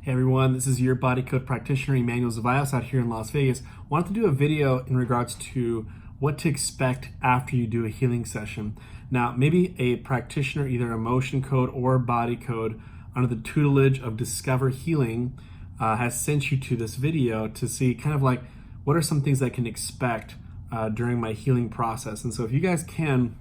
Hey everyone, this is your body code practitioner Emmanuel Zavaios out here in Las Vegas. Wanted to do a video in regards to what to expect after you do a healing session. Now, maybe a practitioner, either emotion code or body code, under the tutelage of Discover Healing, has sent you to this video to see kind of like what are some things I can expect during my healing process. And so if you guys can,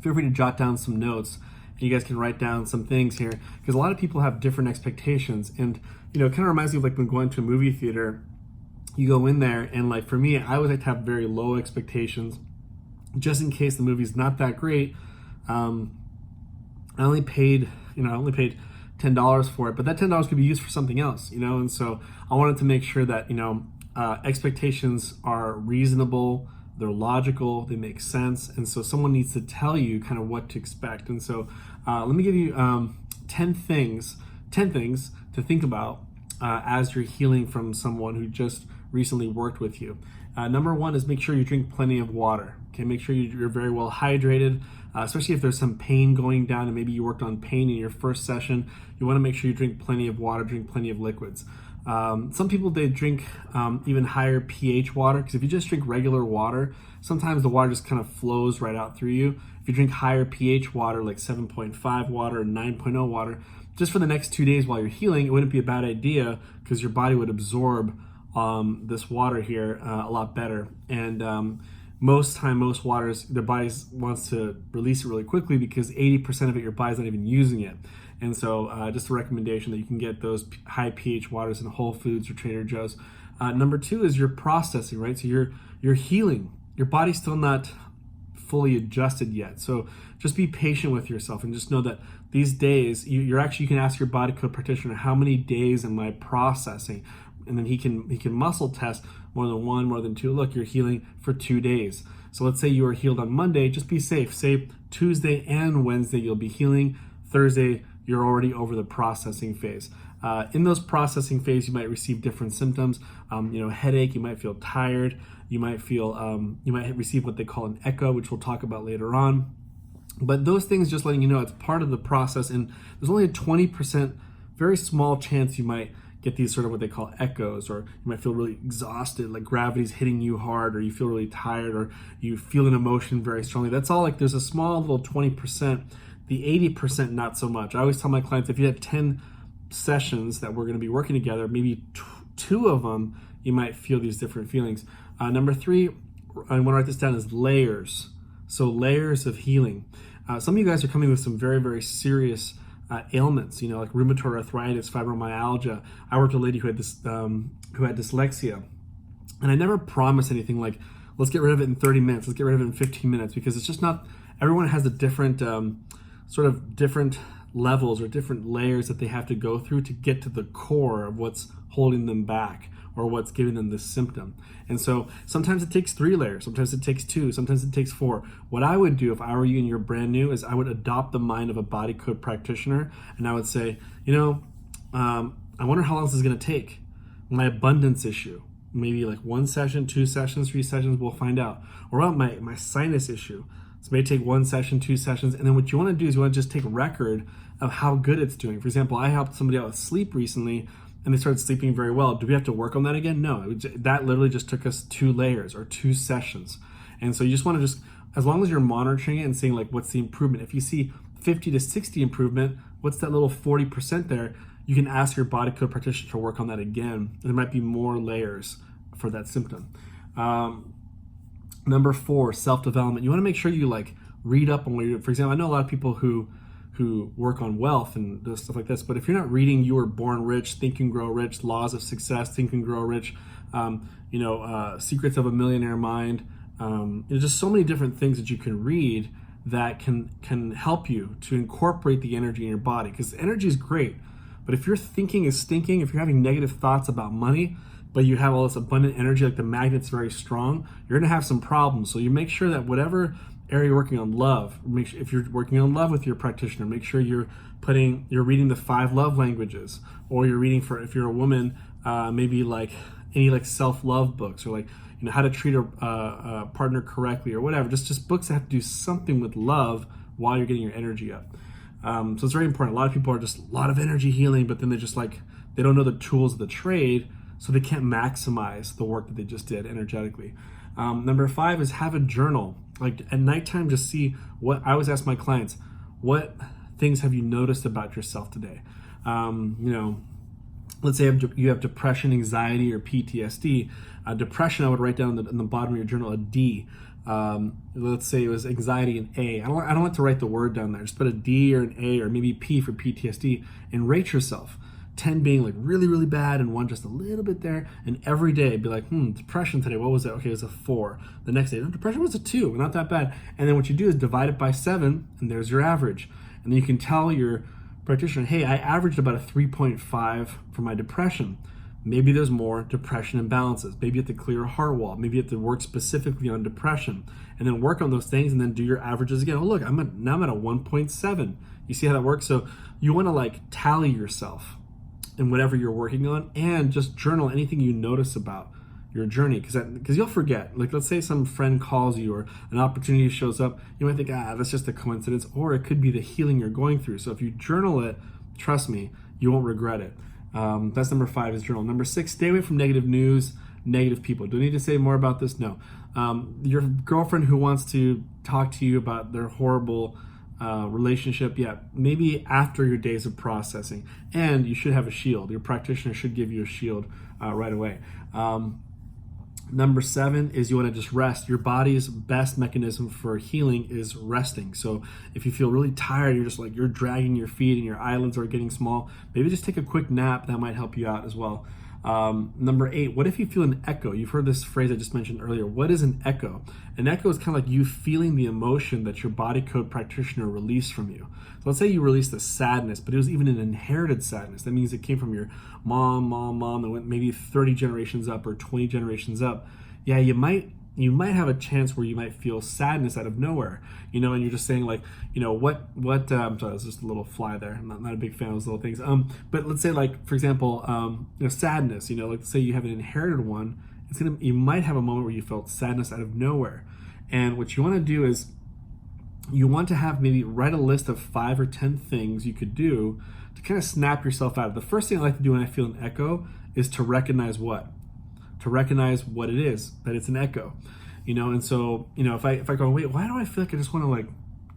feel free to jot down some notes. You guys can write down some things here because a lot of people have different expectations, and it kind of reminds me of like when going to a movie theater. You go in there, and like for me, I always like to have very low expectations, just in case the movie's not that great. I only paid $10 for it, but that $10 could be used for something else, and so I wanted to make sure that expectations are reasonable. They're logical, they make sense, and so someone needs to tell you kind of what to expect. And so let me give you 10 things to think about as you're healing from someone who just recently worked with you. Number one is make sure you drink plenty of water. Okay, make sure you're very well hydrated, especially if there's some pain going down and maybe you worked on pain in your first session. You want to make sure you drink plenty of water, drink plenty of liquids. Some people, they drink even higher pH water, because if you just drink regular water, sometimes the water just kind of flows right out through you. If you drink higher pH water, like 7.5 water or 9.0 water, just for the next 2 days while you're healing, it wouldn't be a bad idea because your body would absorb this water here a lot better. And most waters, the body wants to release it really quickly because 80% of it, your body's not even using it. And so just a recommendation that you can get those high pH waters in Whole Foods or Trader Joe's. Number two is your processing, right? So you're healing. Your body's still not fully adjusted yet. So just be patient with yourself and just know that these days, you can ask your body code practitioner, how many days am I processing? And then he can muscle test more than one, more than two. Look, you're healing for 2 days. So let's say you are healed on Monday, just be safe. Say Tuesday and Wednesday you'll be healing. Thursday, you're already over the processing phase. In those processing phase, you might receive different symptoms. Headache, you might feel tired. You might receive what they call an echo, which we'll talk about later on. But those things, just letting you know, it's part of the process, and there's only a 20%, very small chance you might get these sort of what they call echoes, or you might feel really exhausted, like gravity's hitting you hard, or you feel really tired, or you feel an emotion very strongly. That's all. Like there's a small little 20%. The 80% not so much. I always tell my clients, if you have 10 sessions that we're going to be working together, maybe two of them you might feel these different feelings. Number three, I want to write this down, is layers. So layers of healing. Some of you guys are coming with some very, very serious ailments, like rheumatoid arthritis, fibromyalgia. I worked with a lady who had dyslexia, and I never promised anything like, let's get rid of it in 30 minutes, let's get rid of it in 15 minutes, because it's just not, everyone has a different, different levels or different layers that they have to go through to get to the core of what's holding them back or what's giving them this symptom. And so sometimes it takes 3 layers, sometimes it takes 2, sometimes it takes 4. What I would do if I were you and you're brand new is I would adopt the mind of a body code practitioner, and I would say, I wonder how long this is going to take. My abundance issue, maybe like 1 session, 2 sessions, 3 sessions, we'll find out. Or about my sinus issue. So maybe take 1 session, 2 sessions, and then what you want to do is you want to just take record of how good it's doing. For example, I helped somebody out with sleep recently, and they started sleeping very well. Do we have to work on that again? No, that literally just took us 2 layers or 2 sessions. And so you just want to as long as you're monitoring it and seeing like what's the improvement. If you see 50 to 60 improvement, what's that little 40% there? You can ask your body code practitioner to work on that again. There might be more layers for that symptom. Number 4, self-development. You want to make sure you read up on what you're doing. For example, I know a lot of people who work on wealth and stuff like this, but if you're not reading You Were Born Rich, Think and Grow Rich, Laws of Success, Think and Grow Rich, Secrets of a Millionaire Mind, there's just so many different things that you can read that can help you to incorporate the energy in your body, because energy is great, but if your thinking is stinking, if you're having negative thoughts about money, but you have all this abundant energy, like the magnet's very strong, you're gonna have some problems. So you make sure that whatever area you're working on, love, if you're working on love with your practitioner, make sure you're reading the 5 love languages, or you're reading, for if you're a woman, maybe like any self-love books, or how to treat a partner correctly, or whatever. Just books that have to do something with love while you're getting your energy up. So it's very important. A lot of people are just a lot of energy healing, but then they're just like, they don't know the tools of the trade, so they can't maximize the work that they just did energetically. Number 5 is have a journal. Like at nighttime, just see what I always ask my clients, what things have you noticed about yourself today? Let's say you have depression, anxiety, or PTSD. Depression, I would write down in the bottom of your journal a D. Let's say it was anxiety, an A. I don't like to write the word down there. Just put a D or an A or maybe P for PTSD and rate yourself. 10 being like really, really bad and 1 just a little bit there. And every day be like, depression today, what was it? Okay, it was a 4. The next day, depression was a 2, not that bad. And then what you do is divide it by 7 and there's your average. And then you can tell your practitioner, hey, I averaged about a 3.5 for my depression. Maybe there's more depression imbalances. Maybe you have to clear a heart wall. Maybe you have to work specifically on depression and then work on those things and then do your averages again. Oh, look, now I'm at a 1.7. You see how that works? So you want to like tally yourself in whatever you're working on and just journal anything you notice about your journey, because you'll forget. Like, let's say some friend calls you or an opportunity shows up, you might think, that's just a coincidence, or it could be the healing you're going through. So if you journal it, trust me, you won't regret it. That's number 5 is journal. Number 6, stay away from negative news, negative people. Do I need to say more about this? No. Your girlfriend who wants to talk to you about their horrible relationship, maybe after your days of processing. And you should have a shield. Your practitioner should give you a shield right away. Number 7 is you want to just rest. Your body's best mechanism for healing is resting. So if you feel really tired, you're dragging your feet and your eyelids are getting small, maybe just take a quick nap. That might help you out as well. Number 8, what if you feel an echo? You've heard this phrase I just mentioned earlier. What is an echo? An echo is kind of like you feeling the emotion that your body code practitioner released from you. So let's say you released a sadness, but it was even an inherited sadness. That means it came from your mom, that went maybe 30 generations up or 20 generations up. Yeah, you might have a chance where you might feel sadness out of nowhere, and you're just saying like, I'm sorry, there's just a little fly there. I'm not a big fan of those little things. But let's say like, for example, sadness, like say you have an inherited one, you might have a moment where you felt sadness out of nowhere. And what you want to do is you want to have maybe write a list of 5 or 10 things you could do to kind of snap yourself out of. The first thing I like to do when I feel an echo is to recognize what? To recognize what it is, that it's an echo, and so, if I go, wait, why do I feel like I just want to like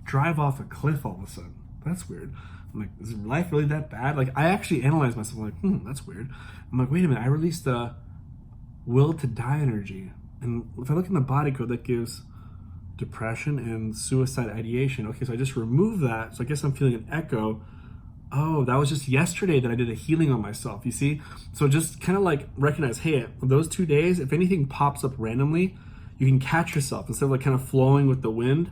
drive off a cliff all of a sudden? That's weird. I'm like, is life really that bad? Like, I actually analyze myself. I'm like, that's weird. I'm like, wait a minute, I released the will to die energy. And if I look in the body code, that gives depression and suicide ideation. Okay, so I just removed that. So I guess I'm feeling an echo. Oh, that was just yesterday that I did a healing on myself, you see? So just kind of like recognize, hey, those 2 days, if anything pops up randomly, you can catch yourself instead of like kind of flowing with the wind.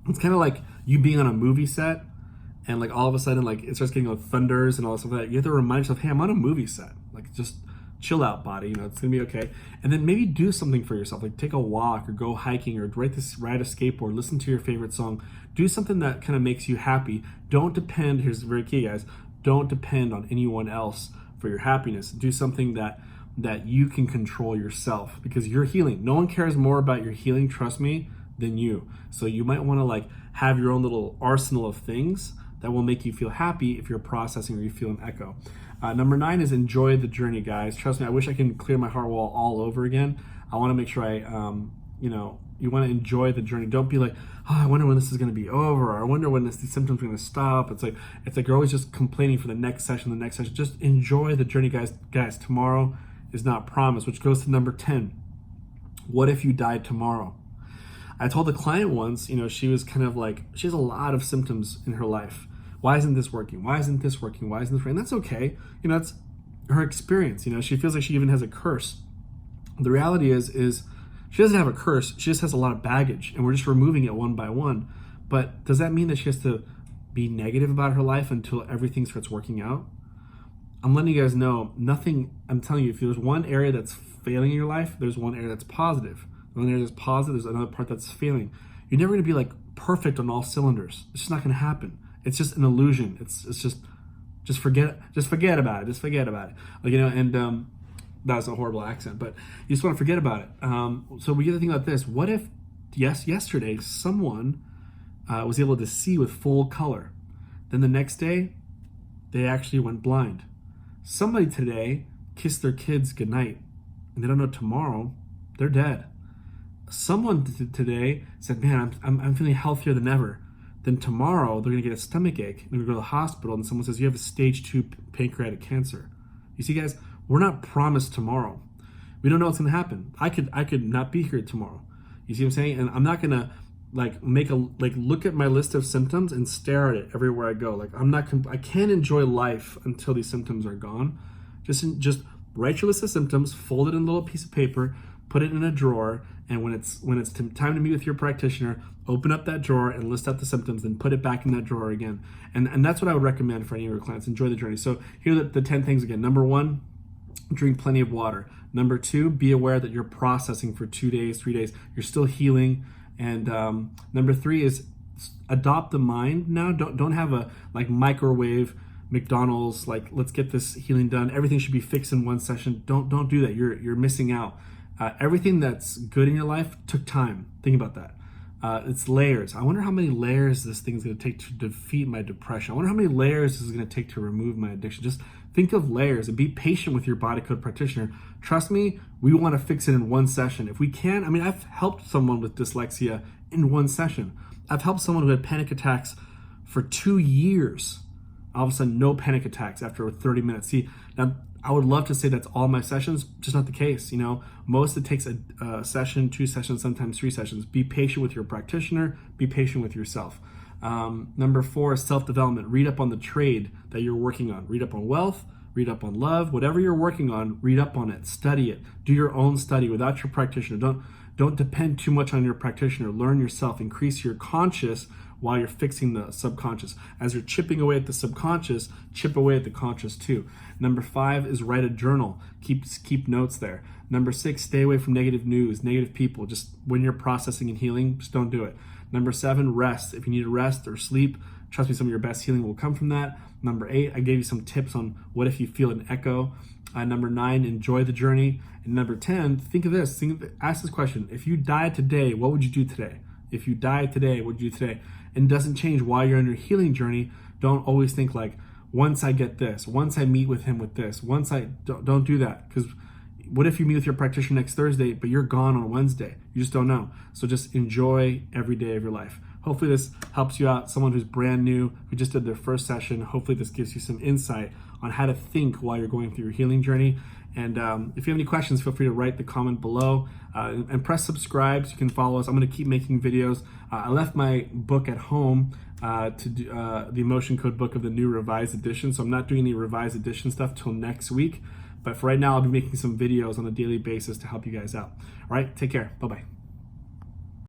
It's kind of like you being on a movie set and like all of a sudden like it starts getting like thunders and all this stuff like that. You have to remind yourself, hey, I'm on a movie set. Like, just chill out, body, it's gonna be okay. And then maybe do something for yourself, like take a walk or go hiking or ride a skateboard, listen to your favorite song. Do something that kind of makes you happy. Don't depend, here's very key, guys, don't depend on anyone else for your happiness. Do something that you can control yourself, because you're healing. No one cares more about your healing, trust me, than you. So you might want to like have your own little arsenal of things that will make you feel happy if you're processing or you feel an echo. Number 9 is enjoy the journey, guys. Trust me, I wish I can clear my heart wall all over again. I want to make sure you want to enjoy the journey. Don't be like, oh, I wonder when this is going to be over, or I wonder when these symptoms are going to stop. It's like you're always just complaining for the next session. Just enjoy the journey, guys. Guys, tomorrow is not promised, which goes to number 10. What if you died tomorrow? I told the client once, she was kind of like, she has a lot of symptoms in her life. Why isn't this working? Why isn't this working? Why isn't this working? And that's okay. It's her experience. She feels like she even has a curse. The reality is she doesn't have a curse. She just has a lot of baggage, and we're just removing it one by one. But does that mean that she has to be negative about her life until everything starts working out? I'm letting you guys know, I'm telling you, if there's one area that's failing in your life, there's one area that's positive. One area that's positive, there's another part that's failing. You're never going to be like perfect on all cylinders. It's just not going to happen. It's just an illusion. It's just forget about it. Just forget about it. Like, and that was a horrible accent, but you just want to forget about it. So we get to think about this. What if, yesterday, someone was able to see with full color? Then the next day, they actually went blind. Somebody today kissed their kids goodnight, and they don't know tomorrow they're dead. Someone today said, man, I'm feeling healthier than ever. Then tomorrow they're gonna get a stomach ache. They're gonna go to the hospital, and someone says, you have a stage 2 pancreatic cancer. You see, guys, we're not promised tomorrow. We don't know what's gonna happen. I could not be here tomorrow. You see what I'm saying? And I'm not gonna look at my list of symptoms and stare at it everywhere I go. I can't enjoy life until these symptoms are gone. Just write your list of symptoms, fold it in a little piece of paper, put it in a drawer, and when it's time to meet with your practitioner, open up that drawer and list out the symptoms, then put it back in that drawer again. And that's what I would recommend for any of your clients. Enjoy the journey. So here are the 10 things again. Number 1, drink plenty of water. Number 2, be aware that you're processing for 2 days, 3 days. You're still healing. And number 3 is adopt the mind now. Don't have a microwave McDonald's, let's get this healing done. Everything should be fixed in one session. Don't do that. You're missing out. Everything that's good in your life took time. Think about that. It's layers. I wonder how many layers this thing's going to take to defeat my depression. I wonder how many layers this is going to take to remove my addiction. Just think of layers and be patient with your body code practitioner. Trust me, we want to fix it in one session. If we can, I've helped someone with dyslexia in one session. I've helped someone who had panic attacks for 2 years. All of a sudden, no panic attacks after 30 minutes. See, now I would love to say that's all my sessions, just not the case. Most it takes a session, 2 sessions, sometimes 3 sessions. Be patient with your practitioner, be patient with yourself. Number 4 is self-development. Read up on the trade that you're working on. Read up on wealth, read up on love, whatever you're working on, read up on it, study it. Do your own study without your practitioner. Don't depend too much on your practitioner. Learn yourself, increase your conscious while you're fixing the subconscious. As you're chipping away at the subconscious, chip away at the conscious too. Number 5 is write a journal. Keep notes there. Number 6, stay away from negative news, negative people. Just when you're processing and healing, just don't do it. Number 7, rest. If you need to rest or sleep, trust me, some of your best healing will come from that. Number 8, I gave you some tips on what if you feel an echo. Number 9, enjoy the journey. And number 10, think of this. Ask this question. If you died today, what would you do today? If you died today, what would you do today? And it doesn't change while you're on your healing journey. Don't always think once I get this, once I meet with him with this, don't do that. Because what if you meet with your practitioner next Thursday, but you're gone on Wednesday? You just don't know. So just enjoy every day of your life. Hopefully this helps you out. Someone who's brand new, who just did their first session, hopefully this gives you some insight on how to think while you're going through your healing journey. And if you have any questions, feel free to write the comment below and press subscribe so you can follow us. I'm going to keep making videos. I left my book at home to do the Emotion Code book of the new revised edition. So I'm not doing any revised edition stuff till next week. But for right now, I'll be making some videos on a daily basis to help you guys out. All right, take care. Bye-bye.